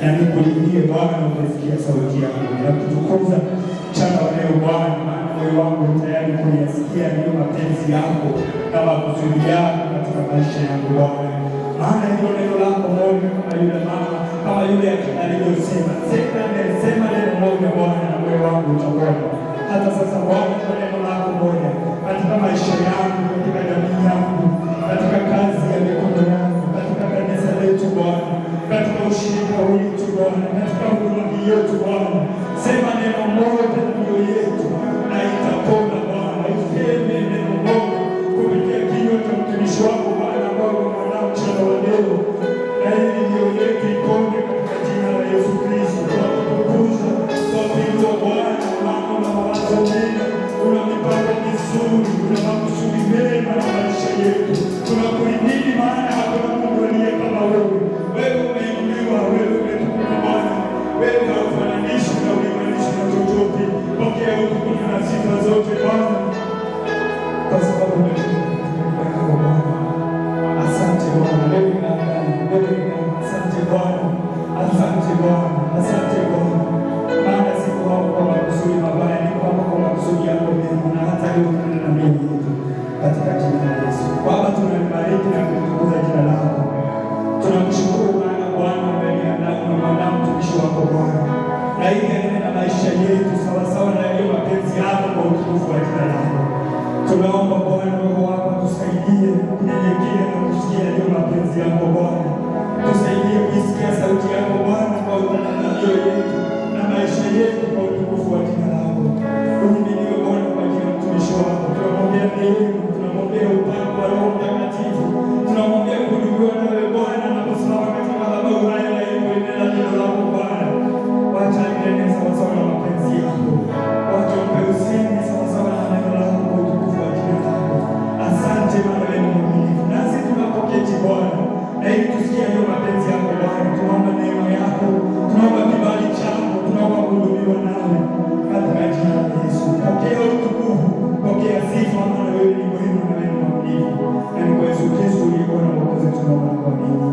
Nikuimbie Bwana, umesikia sauti yangu, nakutukuza mchana wa leo Bwana, maana moyo wangu tayari kuyasikia ndiyo mapenzi yako na makusudi yako katika maisha yangu Bwana. Maana hilo neno lako moja, kama yule mama, kama yule alivyosema, sema neno moja Bwana, na moyo wangu utapona. Hata sasa Bwana, kwa neno lako moja katika maisha yangu, katika jamii yangu, katika kazi ya mikono yangu, katika kanisa letu Bwana, katika ushirika wetu Bwana, katika huduma yetu Bwana, sema neno moja ndio yetu na itapona Bwana. mazuri, una makusudi mema na maisha yetu. Tunakuhimidi maana hakuna Mungu aliye kama wewe. Wewe umeinuliwa, wewe umetukuka Bwana. Wewe haufananishwi na ulinganishwi na chochote. Pokea utukufu na sifa zote Bwana, kwa sababu umetukuka Bwana. Asante Bwana, wewe ni nani? Wewe ni nani? Asante Bwana, asante Bwana, asante Bwana, maana siku hapo kwa makusudi mabaya, ni kwamba kwa makusudi yako mema, na hata leo tunaenda na mbele yetu katika jina la Yesu. Baba, tunalibariki na kutukuza jina lako. Tunakushukuru maana Bwana umeniandaa na mwanadamu mtumishi wako Bwana, na hii neno na maisha yetu sawa sawa na yale mapenzi yako kwa utukufu wa jina lako. Tunaomba Bwana Roho wako tusaidie kunyenyekea na kusikia yale mapenzi yako Bwana. Tusaidie kuisikia sauti yako Bwana kwa utangazaji yetu na maisha yetu kwa utukufu wa jina lako. Uhimidiwe Bwana kwa ajili ya mtumishi wako. Tunamwombea neema, tunamwombea upako wa Roho Mtakatifu. Tunamwombea kuhudumiwa na wewe Bwana anaposimama katika madhabahu haya na hivyo kuendelea neno lako Bwana. Wacha anene sawa sawa na mapenzi yako. Wacha umpe usemi sawa sawa na neno lako kwa utukufu wa jina lako. Asante maana wewe ni mwaminifu. Nasi tunapoketi Bwana, na ili tusikie hiyo mapenzi yako Bwana, tunaomba neema yako, tunaomba kibali chako, tunaomba kuhudumiwa nawe katika jina la Yesu. Pokea utukufu, pokea sifa, maana wewe ni mwema na wewe ni mwaminifu. Na ni kwa Yesu Kristo uliye Bwana Mwokozi tunaomba kwa mimi.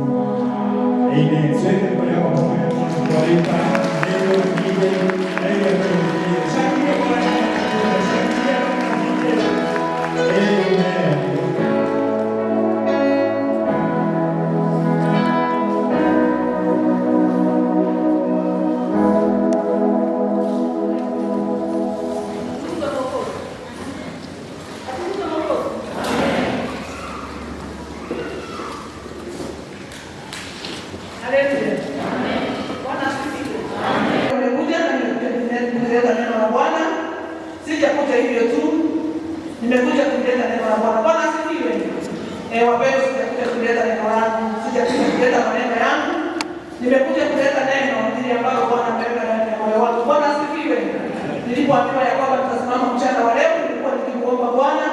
Amen. Sweke kwa yako pamoja na kualika neno lingine na ile tunayorudia. Shakia Bwana, shakia Bwana. Amen. Nimekuja kuleta neno la Bwana. Bwana asifiwe. Wapendwa, sijakuja kuleta neno langu, sijakuja kuleta maneno yangu. Nimekuja kuleta neno hili ambalo Bwana ameweka ndani ya moyo wangu. Bwana asifiwe. Nilipoambiwa ya kwamba tutasimama mchana wa leo, nilikuwa nikimuomba Bwana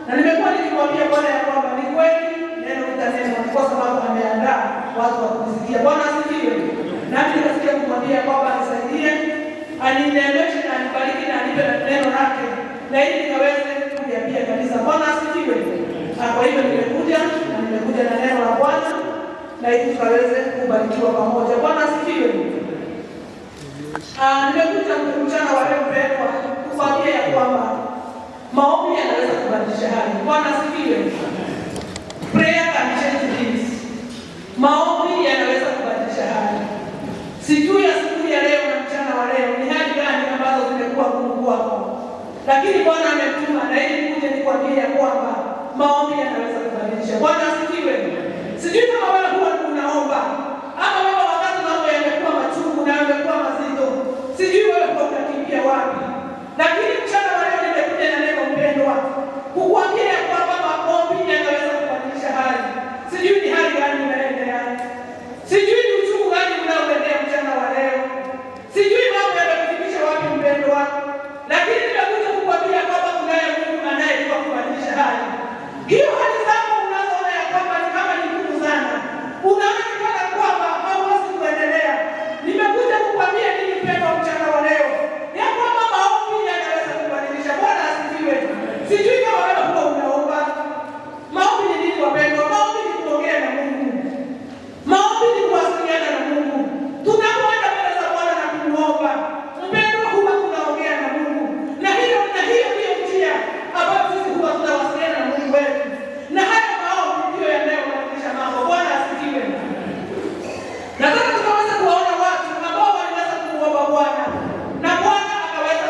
na nimekuwa nikimwambia Bwana ya kwamba ni kweli neno litanenwa kwa sababu ameandaa watu wa kusikia. Bwana asifiwe. Nami nikasikia kumwambia kwamba anisaidie, aninemeshe na anibariki na anipe neno lake na ili nikaweze kuambia kanisa. Bwana asifiwe. Kwa hivyo nimekuja na neno la Bwana na ili tukaweze kubarikiwa pamoja. Bwana asifiwe. Nimekuja mchana wa leo mpendwa kuambia ya kwamba maombi yanaweza kubadilisha hali. Bwana asifiwe. Prayer can change things. Maombi yanaweza kubadilisha hali. Sijui asubuhi ya leo na mchana wa leo ni hali gani ambazo zimekuwa ngumu kwako, lakini Bwana ametuma na ili kuja nikwambie ya kwamba maombi yanaweza kubadilisha. Bwana asifiwe. Sijui kama wewe huwa unaomba ama wewe wakati mambo yamekuwa machungu na yamekuwa mazito, sijui wewe huwa unakimbia wapi, lakini mchana wa leo nimekuja na neno mpendwa kukuambia ya kwamba maombi yanaweza kubadilisha hali. Sijui ni hali gani unaendea, sijui ni uchungu gani unaoendea mchana wa leo, sijui mambo yamekufikisha wapi mpendwa, lakini nimekuja kukwambia kwamba kunaye Mungu anayejua kubadilisha hali. Hiyo hali zako unazoona ya kwamba ni kama ni ngumu sana, unaona kana kwamba hauwezi kuendelea, nimekuja kukwambia nini mpendwa mchana wa leo ya kwamba maombi yanaweza kubadilisha. Bwana asifiwe. Sijui kama wewe huwa unaomba. Maombi ni nini wapendwa? Maombi ni kuongea na Mungu. Maombi ni kuwasiliana na Mungu. Tunapoenda mbele za Bwana na kumuomba, mpendwa, huwa tunaongea na Mungu. Na hiyo ndiyo njia ambayo sisi huwa tunawasiliana na Mungu wetu. Na haya maombi ndiyo yanayobadilisha mambo. Bwana asifiwe. Nataka tukaweza kuwaona watu ambao waliweza kumuomba Bwana na Bwana akaweza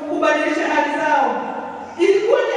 kubadilisha hali zao. Ilikuwa ni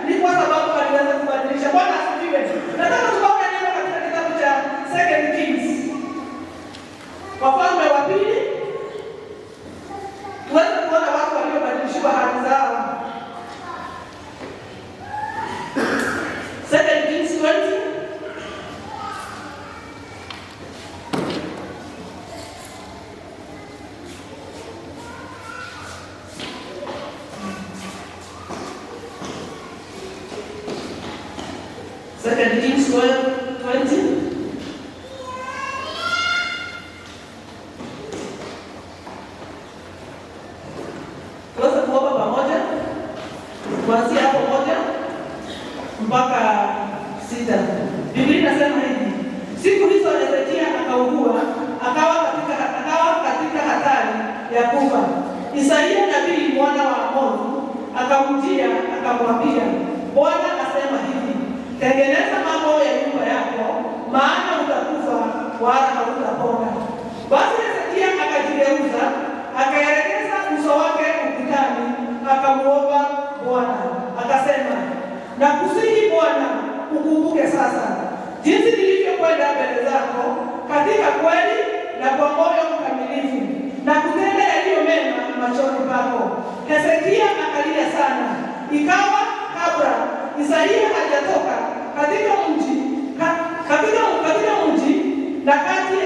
ni kwa sababu aliweza kubadilisha. Bwana asifiwe. Nataka tukaone neno katika kitabu cha 2 Kings, Wafalme wa Pili, tuweze kuona watu waliobadilishiwa hali zao. 2 Kings 20. Second Kings 12:20. Tuweze kuomba pamoja kuanzia hapo 1 mpaka 6. Biblia inasema hivi: siku hizo Hezekia akaugua, akawa katika hatari ya kufa. Isaia nabii mwana wa Amozi akamjia akamwambia, Bwana asema hivi, tengeneza mambo ya nyumba yako, maana utakufa wala hautapona. Basi Hezekia akajigeuza, akaelekeza uso wake ukutani, akamuomba Bwana akasema, nakusihi Bwana, ukumbuke sasa jinsi nilivyokwenda mbele zako katika kweli na kwa moyo mkamilifu, na kutenda yaliyo mema machoni pako. Hezekia akalia sana. Ikawa kabla Isaia hajatoka katika mji na kati,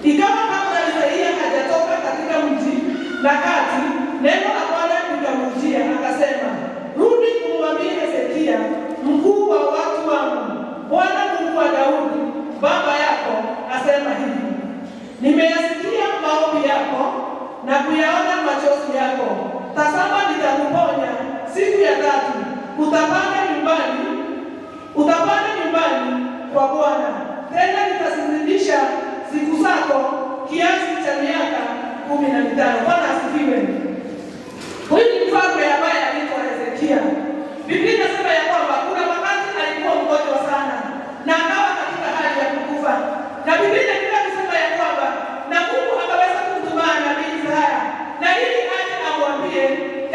ikawa kabla Isaia hajatoka katika mji na kati, neno la Bwana likamjia akasema, rudi kumwambie Hezekia, mkuu wa watu wangu, Bwana Mungu wa Daudi baba yako asema hivi, nimeyasikia maombi yako na kuyaona machozi yako. Tazama, nitakuponya siku ya 3. Utapanda nyumbani kwa Bwana. Tena nitazidisha siku zako kiasi cha miaka 15. Bwana asifiwe. Huyu ni mfalme ambaye anaitwa Hezekia. Biblia inasema ya kwamba kuna wakati alikuwa mgonjwa sana na akawa katika hali ya kukufa. Na Biblia inasema ya kwamba na Mungu akaweza kumtuma nabii Isaya na ili aje amwambie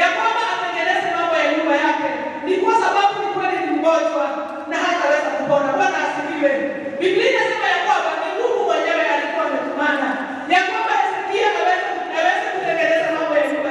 ya kwamba atengeneze mambo ya nyumba yake. Ni kwa sababu ni kweli ni mgonjwa na hataweza kupona. Bwana asifiwe. Biblia inasema ya kwamba ni Mungu mwenyewe alikuwa ametumana ya kwamba Hezekia aweze kutengeneza mambo ya nyumba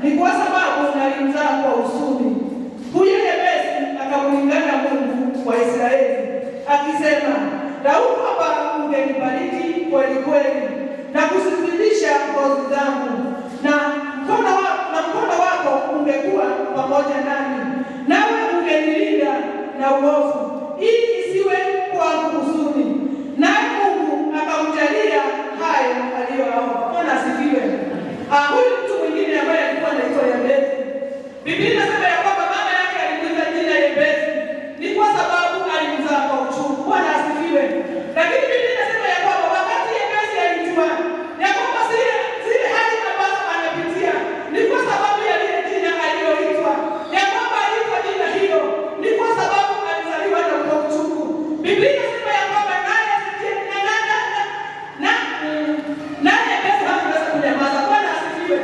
ni kwa sababu nalimzaa kwa huzuni. Huyo Yebesi akamlingana Mungu wa Israeli akisema, lau kwamba ungenibariki kweli kweli na kusizidisha ngozi zangu, na mkono wako ungekuwa pamoja nami, nawe ungenilinda na uovu, ili isiwe kwangu huzuni. Naye Mungu akamjalia hayo aliyoomba. Bwana asifiwe. Huyu mtu mwingine ambaye alikuwa anaitwa Yebesi, Biblia inasema ya kwamba mama yake alimuita jina Yebesi ni kwa sababu alimzaa kwa uchungu. Bwana asifiwe. Lakini Biblia inasema ya kwamba wakati Yebesi alijua ya kwamba zile hali ambazo anapitia ni kwa sababu ya lile jina aliloitwa, ya kwamba aliitwa jina hilo ni kwa sababu alizaliwa na kwa uchungu. Biblia inasema ya kwamba naye Yebesi hakuweza kunyamaza. Bwana asifiwe.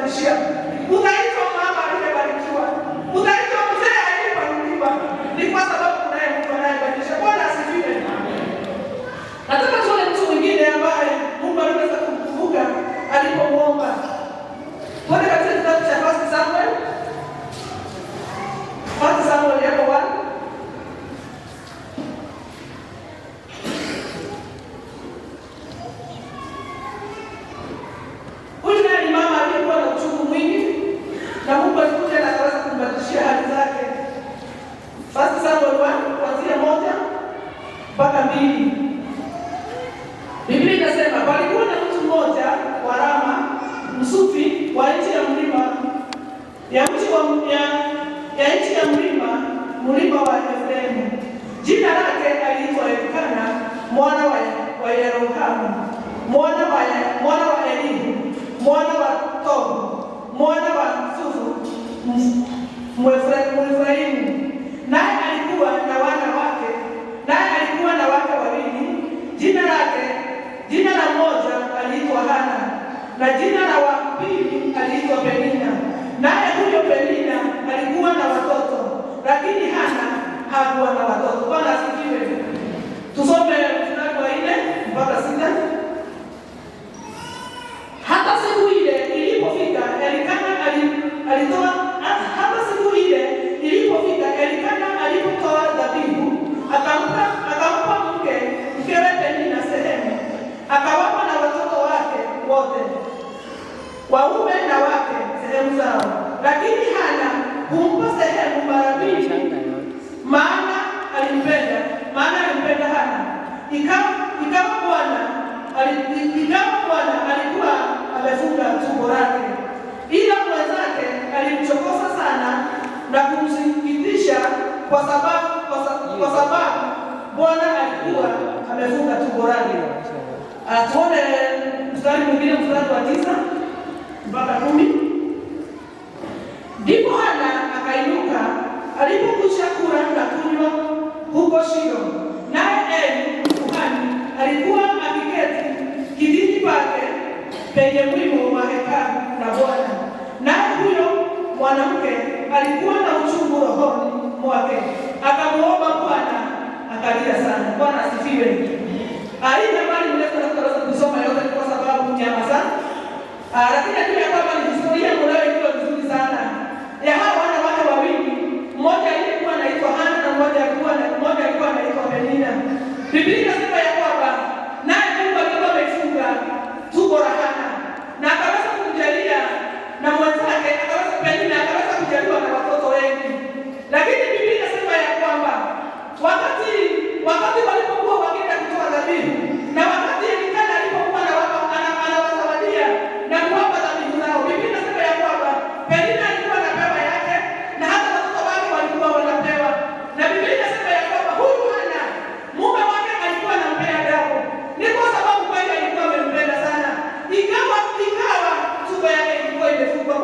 kubadilishia. Unaitwa mama aliyebarikiwa, unaitwa mzee aliyepanuliwa, ni kwa sababu kunaye Mungu anayebadilisha. Bwana asifiwe. Nataka tuone mtu mwingine ambaye Mungu aliweza kumkumbuka alipomuomba. Tuone katika kitabu cha 1 Samuel. 1 Samuel hapo 1. Huyu ni mama aliyekuwa na uchungu mwingi na Mungu alikuja na akaweza kumbadilishia hali zake. 1 Samuel 1 kuanzia 1 mpaka 2. Biblia inasema palikuwa na mtu mmoja wa Rama, Msufi wa nchi ya mlima mlima wa Efraimu. Jina lake aliitwa Elikana mwana wa Yerohamu, mwana wa Elihu, mwana wa Tobu, mwana wa Sufu Mwefraimu. Naye alikuwa na wake wawili. Jina la mmoja aliitwa Hana na jina la wa pili aliitwa Penina. Naye huyo Penina alikuwa na watoto, lakini Hana hakuwa na watoto. Bwana asifiwe. Tusome mstari wa 4 mpaka 6. Hata siku ile ilipofika Elikana alipotoa dhabihu, akampa mkewe Penina sehemu, akawapa na watoto wake wote waume na wake sehemu zao, lakini Hana humpa sehemu mara mbili, maana alimpenda Hana. Ikawa Bwana alikuwa amefunga tumbo lake, ila mwenzake alimchokoza sana na kumsikitisha, kwa sababu Bwana alikuwa amefunga tumbo lake. Tuone mstari mwingine, mstari wa 9 mpaka 10. Ndipo Hana akainuka alipokwisha kula na kunywa huko Shilo, naye Eli kuhani alikuwa akiketi kitini pake penye mlimo wa hekalu la Bwana. Naye huyo mwanamke alikuwa na uchungu rohoni mwake, akamuomba Bwana akalia sana. Bwana asifiwe. Aina bali mnaweza kusoma yote kwa sababu nyama sana. Lakini najua kwamba ni historia mnayoijua vizuri sana ya hawa wanawake wawili, mmoja alikuwa anaitwa Hana na mmoja alikuwa anaitwa Penina. Biblia inasema ya kwamba naye Mungu alikuwa amefunga tumbo la Hana na akaweza kumjalia na mwenzake Penina akaweza kujaliwa na watoto wengi. Lakini Biblia inasema ya kwamba wakati walipokuwa wakienda kutoa dhabihu na wakati Elikana alipokuwa anawazawadia na kuwapa dhabihu zao, Biblia inasema ya kwamba Penina alikuwa anapewa yake na hata watoto wake walikuwa wanapewa. Na Biblia inasema ya kwamba huyu Hana mume wake alikuwa anampea damu, ni kwa sababu kweli alikuwa amempenda sana, ingawa tumbo yake ilikuwa imefungwa.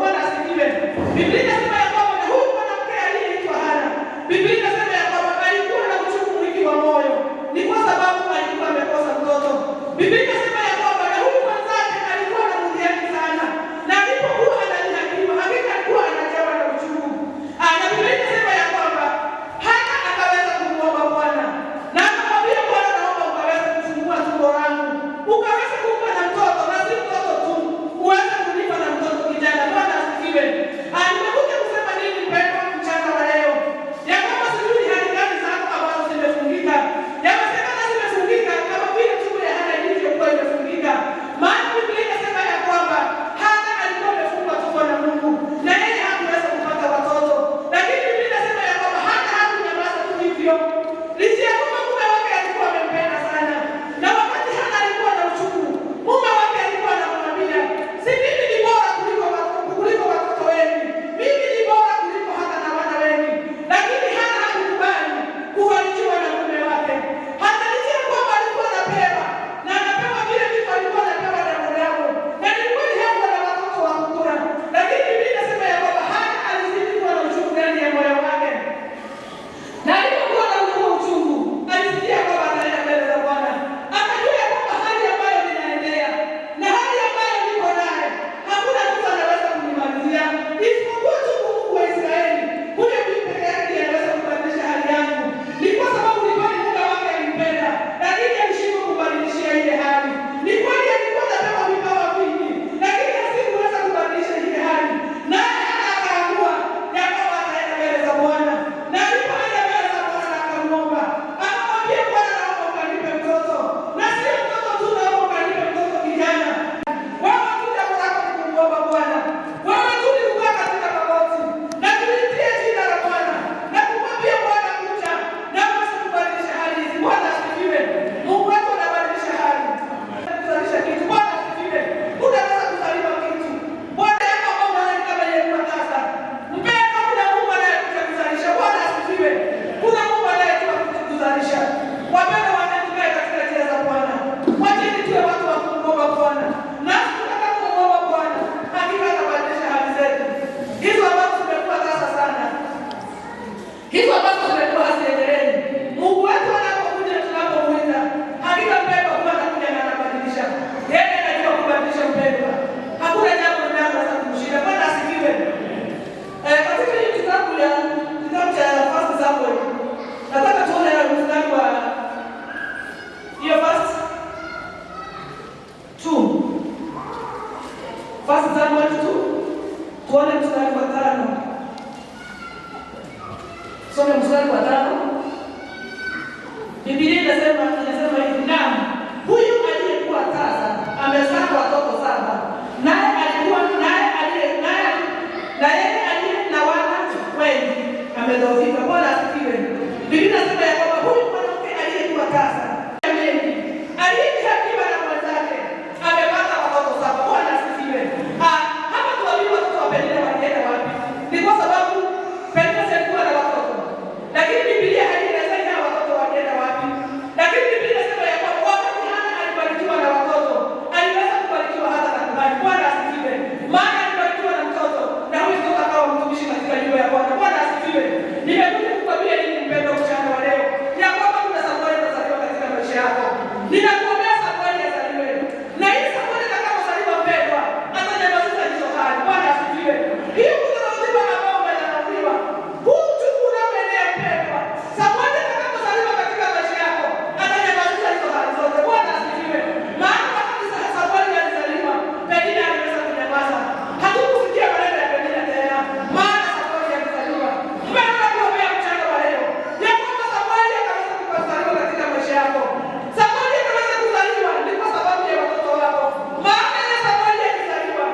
Tuone mstari wa 5. Some mstari wa 5. Biblia inasema hivi, naam, huyu aliyekuwa tasa amezaa watoto 7. Naye aliye na wana wengi amedhoofika. Bwana asifiwe. Biblia inasema ya kwamba huyu mwanamke aliyekuwa tasa aliyehakiwa na mwenzake amepata watoto 7. Bwana asifiwe. Hapa tuambiwa watoto wa Penina walienda wapi? Ni kwa sababu Penina alikuwa na watoto, lakini Biblia haielezei hao watoto walienda wapi. Lakini Biblia inasema ya kwamba wakati Hana alibarikiwa na watoto, aliweza kubarikiwa hata na kuhani. Bwana asifiwe. Maana alibarikiwa na mtoto, na huyu mtoto akawa mtumishi katika nyumba ya Bwana. Bwana asifiwe. Nimekuja kukwambia nini mpendwa mchana wa leo? Ya kwamba kuna Samueli atazaliwa katika maisha yako. Ninakuombea Samueli azaliwe. Na hii Samueli atakapozaliwa mpendwa, atanyamazisha hizo hali. Bwana asifiwe. Hiyo kudharauliwa ambao umedharauliwa, huu uchungu unaoenea mpendwa, Samueli atakapozaliwa katika maisha yako, atanyamazisha hizo hali zote. Bwana asifiwe. Maana wakati Samueli alizaliwa, Penina aliweza kunyamaza. Hatukusikia maneno ya Penina tena. Maana Samueli alizaliwa. Mpendwa, nakuombea mchana wa leo ya kwamba Samueli akaweza kuzaliwa katika maisha yako. Samueli akaweza kuzaliwa ni kwa sababu ya watoto wako. Maana ya Samueli akizaliwa,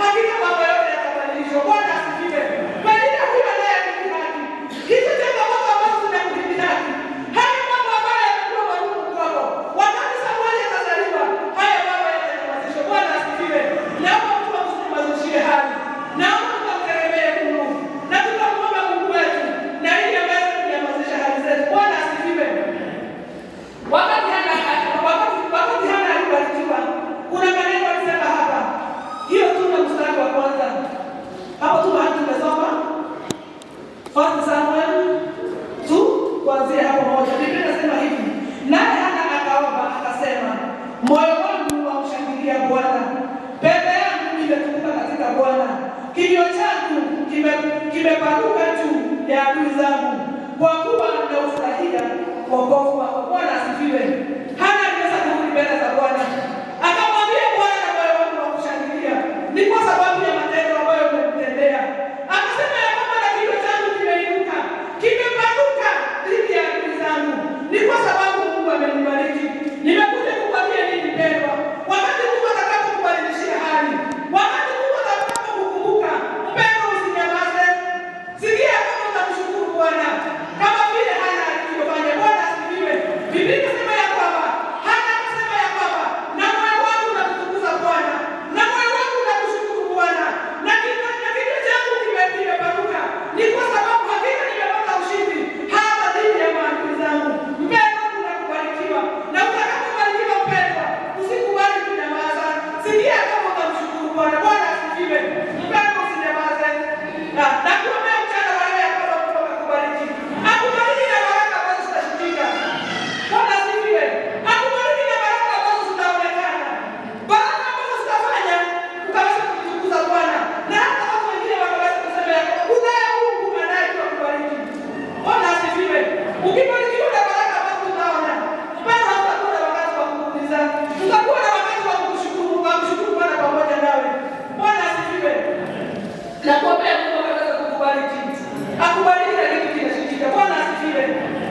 hakika mambo yote yatabadilishwa. Bwana asifiwe. Penina huyu anayekudhihaki, hizo changamoto ambazo zinakudhihaki, haya mambo ambayo yamekuwa magumu kwako, wakati Samueli atazaliwa, haya mambo yatanyamazishwa. Bwana asifiwe. Naomba mtu akusimamishie hali. Naomba tukamtegemee Mungu na tukamwomba Mungu wetu, na ili aweze kunyamazisha hali zetu. Bwana asifiwe. Wakati Hana alibarikiwa, kuna maneno alisema hapa. Hiyo tu na mstari wa kwanza. Hapo tu mahali tumesoma 1 Samuel 2 kuanzia hapo moja. Biblia inasema hivi, naye Hana akaomba akasema, moyo wangu wamshangilia Bwana, pembe yangu imetukuka katika Bwana, kinywa changu kimepanuka juu ya adui zangu, kwa kuwa naufurahia wokovu wako. Bwana asifiwe. Hana aliweza kurudi mbele za Bwana, akamwambia Bwana, na moyo wangu wa kushangilia ni kwa sababu ya matendo ambayo umemtendea. Akasema ya kwamba na kinywa changu kimeinuka, kimepanuka dhidi ya adui zangu, ni kwa sababu Mungu amenibariki. Nimekuja kukwambia nini mpendwa? Wakati Mungu atakapokubadilishia hali, wakati Mungu atakapokukumbuka, mpendwa, usinyamaze. Sikia kama utamshukuru Bwana kama vile Hana alivyofanya. Bwana asifiwe. Biblia inasema ya kwamba Hana akasema ya kwamba na moyo wangu unamtukuza Bwana, na moyo wangu unamshukuru Bwana, na kinywa changu kimepanuka, ni kwa sababu hakika nimepata ushindi hata dhidi ya maadui zangu. Mpendwa, unakubarikiwa, na utakapobarikiwa mpendwa, usikubali kunyamaza. Sikia kama utamshukuru Bwana. Bwana asifiwe. Mpendwa, usinyamaze. Na kuombea mchana wa leo ya kwamba Mungu akubariki. Akubariki na baraka ambazo zitashikika. Bwana asifiwe. Akubariki na baraka ambazo zitaonekana. Baraka ambazo zitafanya ukaweza kumtukuza Bwana. Na hata watu wengine wakaweza kusema ya kwamba kunaye Mungu anayejua kubariki. Bwana asifiwe. Ukibarikiwa na baraka ambazo utaona, mpendwa, hutakuwa na wakati wa kukuuliza. Utakuwa na wakati wa kumshukuru Bwana pamoja nawe. Bwana asifiwe. Na kuombea Mungu akaweza kukubariki. Akubariki na kitu kinashikika. Bwana asifiwe.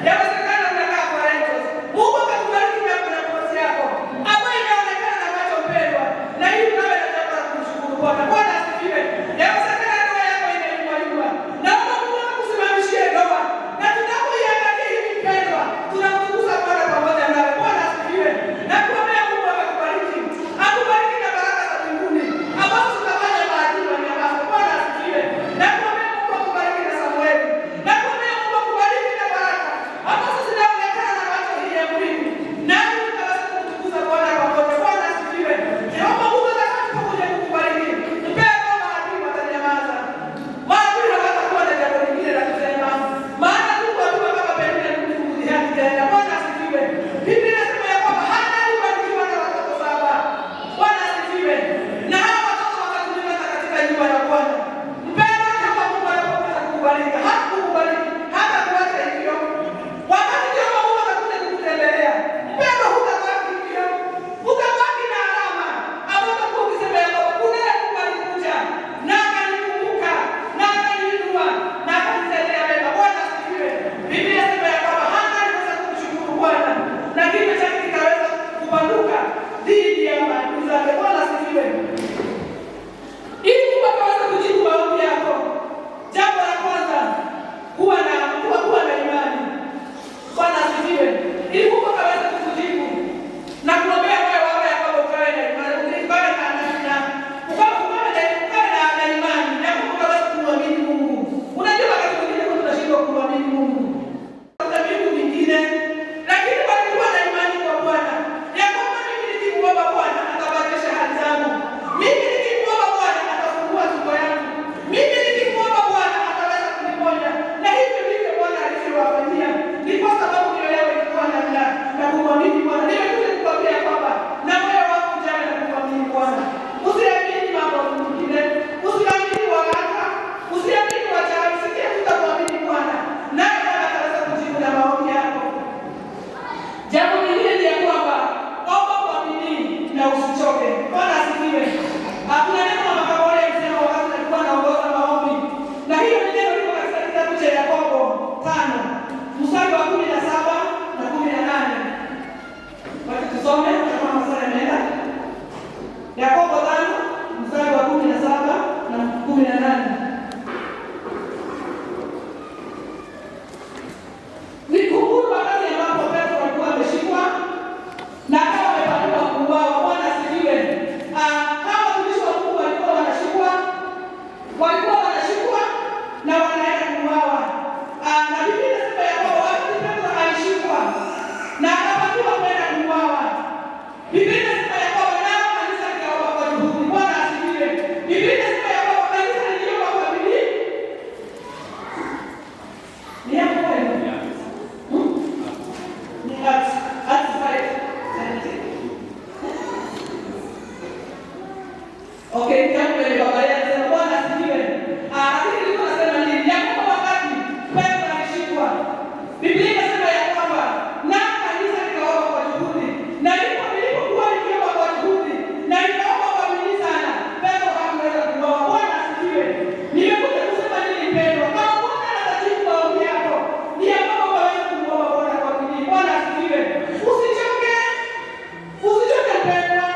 Yawezekana unakaa kwa rentals, Mungu akakubariki na nafasi yako ambayo inaonekana na macho mpendwa, na hii unawe na jambo la kumshukuru Bwana. Bwana asifiwe. Yawezekana ndoa yako imeinuliwa, naomba Mungu akusimamishie ndoa, na tunapoiangalia hivi mpendwa, tunamtukuza Bwana pamoja nawe. Bwana asifiwe. Na kuombea Mungu akubariki na baraka za mbinguni ambazo zitafanya maadili wanyamaze. Bwana asifiwe. 18. Nikumbuka wakati ambapo Petro alikuwa ameshikwa na akawa amepangwa kuuawa. Bwana asifiwe. Hawa watumishi wa Mungu walikuwa wanashikwa na wanaenda kuuawa. Na Biblia inasema ya kwamba wakati Petro alishikwa na akapangiwa kwenda kuuawa, Biblia inasema ya kwamba nao kanisa likaomba kwa juhudi. Bwana asifiwe. Biblia inasema ya kwamba kanisa liliomba kwa bidii. Ni hapo kweli? Ni Acts 5:17. Okay, kitabu cha Biblia inasema Bwana asifiwe. Lakini nilikuwa nasema nini? Ya kwamba wakati Petro alishikwa, Biblia inasema ya kwamba na kanisa likaomba kwa juhudi. Na nilipokuwa nikiomba kwa juhudi na nikaomba kwa bidii sana, Petro hakuweza kuuawa. Bwana asifiwe. Nimekuja kusema nini Petro? Kama Bwana anatajibu maombi yako, ni ya kwamba waweze kumuomba Bwana kwa bidii. Bwana asifiwe. Usichoke. Usichoke mpendwa.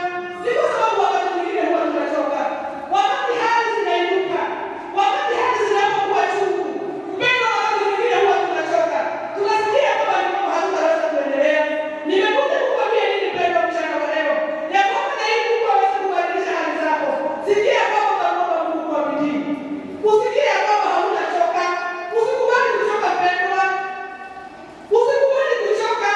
Ni kwa sababu wakati mwingine huwa tunachoka. Wakati hali zinainuka, wakati hali zinapokuwa chungu, mpendwa, wakati mwingine huwa tunachoka. Tunasikia kwamba ni kama hatutaweza kuendelea. Nimekuja kukwambia nini mpendwa mchana wa leo? Ya kwamba na ili Mungu aweze kubadilisha hali zako, sikia kwamba utaomba Mungu kwa bidii. Usikie kwamba hautachoka. Usikubali kuchoka mpendwa. Usikubali kuchoka.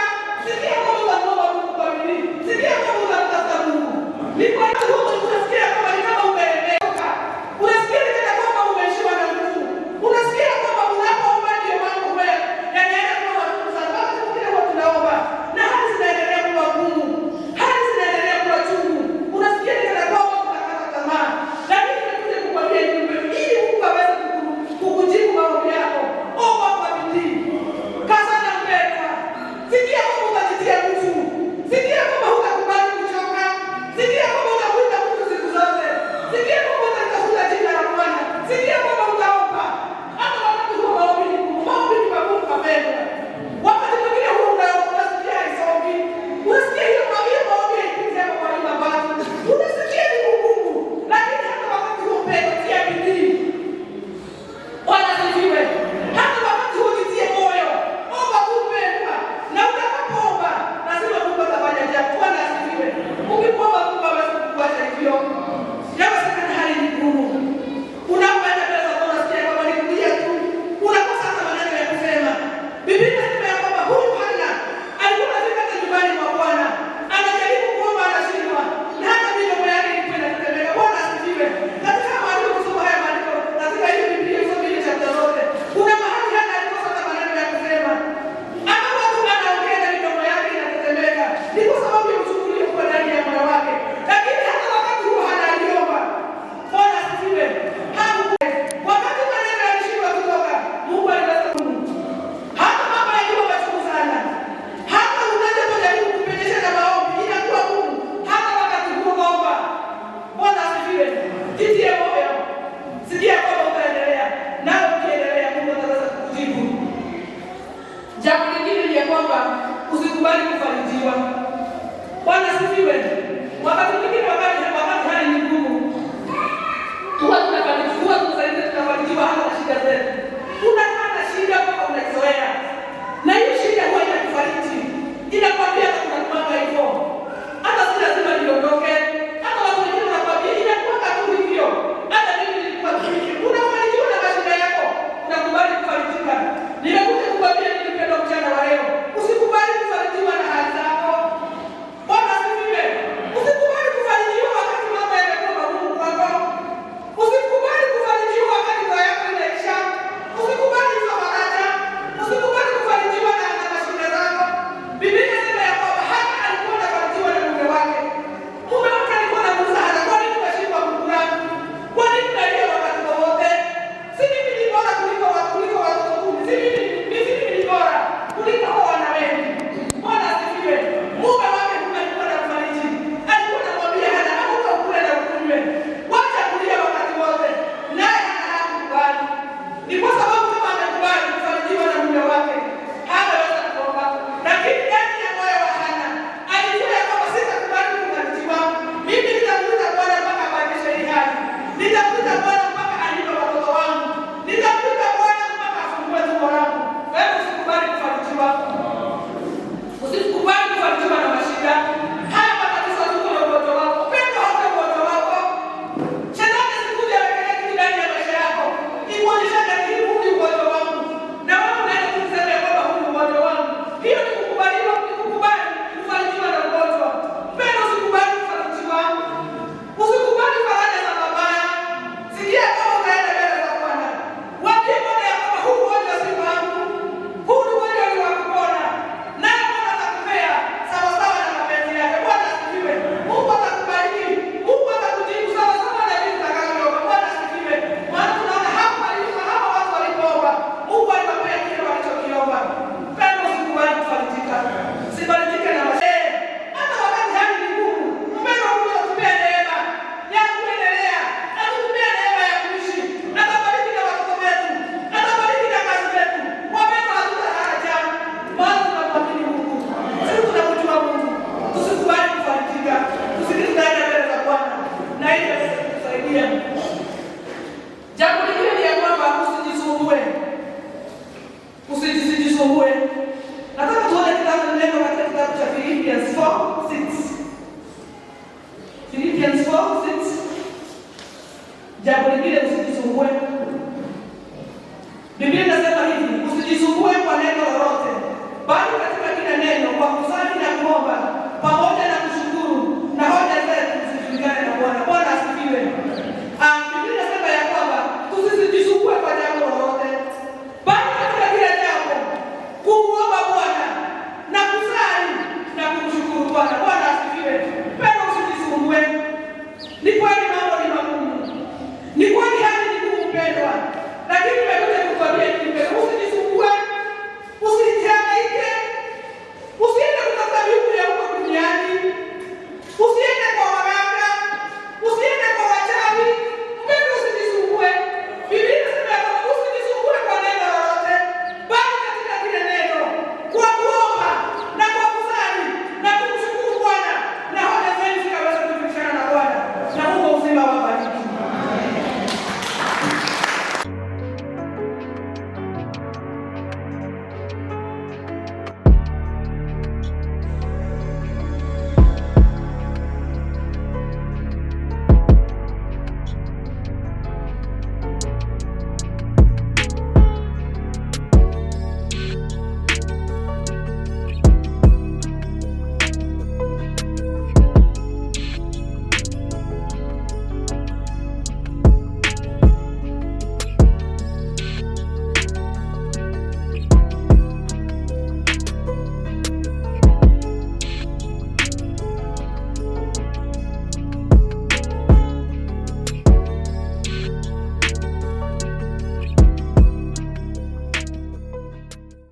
Sikia kwamba utaomba Mungu kwa bidii. Sikia kwamba utamtafuta Mungu. Ni kwa nini unasikia kwamba ni kama umeelemewa? Unasikia ni kana kwamba umeishiwa na nguvu. Unasikia kwamba unapoomba ndio mambo wewe yanaenda kwa nguvu sana. Wakati mwingine huwa tunaomba na hali zinaendelea kuwa ngumu. Hali zinaendelea kuwa chungu. Unasikia ni kana kwamba unakata tamaa. Lakini nimekuja kukwambia ili Mungu aweze kukujibu maombi yako. Omba kwa bidii. Kazana mpendwa. Sikia kwamba utajitia nguvu. Sikia kwamba hutakubali kuchoka. Sikia kwamba utakuita Mungu siku zote. Sikia kwamba utatafuta jina la Bwana. Sikia kwamba utaomba. Hata wakati huo maombi ni ngumu. Maombi ni magumu mpendwa. Wakati mwingine huo unasikia haisongi. Unasikia hiyo maombi haipiti hapo kwa nyumba bado. Unasikia ni ngumu. Lakini hata wakati huo mpendwa, tia bidii. Bwana asifiwe. Hata wakati huo jitie moyo. Omba tu mpendwa. Na utakapoomba, lazima Mungu atafanya jambo. Bwana asifiwe. Ukiomba Mungu hawezi kukuacha hivyo. Yawezekana hali ni ngumu. Unapoenda mbele za Bwana unasikia kwamba ni kulia tu. Unakosa hata maneno ya kusema. Biblia inasema ya kwamba huyu Hana alikuwa anafika hata nyumbani mwa Bwana. Anajaribu kuomba anashindwa. Na hata midomo yake ilikuwa inatetemeka. Bwana asifiwe. Katika maandiko kusoma haya maandiko, katika hiyo Biblia usome ile chapter zote. Kuna mahali Hana alikosa hata maneno ya kusema. Akawa tu anaongea na midomo yake inatetemeka. Ni kwa sababu ya uchungu uliokuwa ndani ya moyo wake. Lakini hata wakati huo Hana aliomba. Bwana asifiwe. Wakati maneno yalishindwa kutoka, Mungu aliweza kumjibu. Hata mambo yakiwa machungu sana, hata unapojaribu kupenyesha na maombi inakuwa ngumu, hata wakati huo omba. Bwana asifiwe. Jitie moyo. Sikia kwamba utaendelea. Nawe ukiendelea, Mungu ataweza kukujibu. Jambo lingine ni ya kwamba usikubali kufarijiwa. Bwana asifiwe.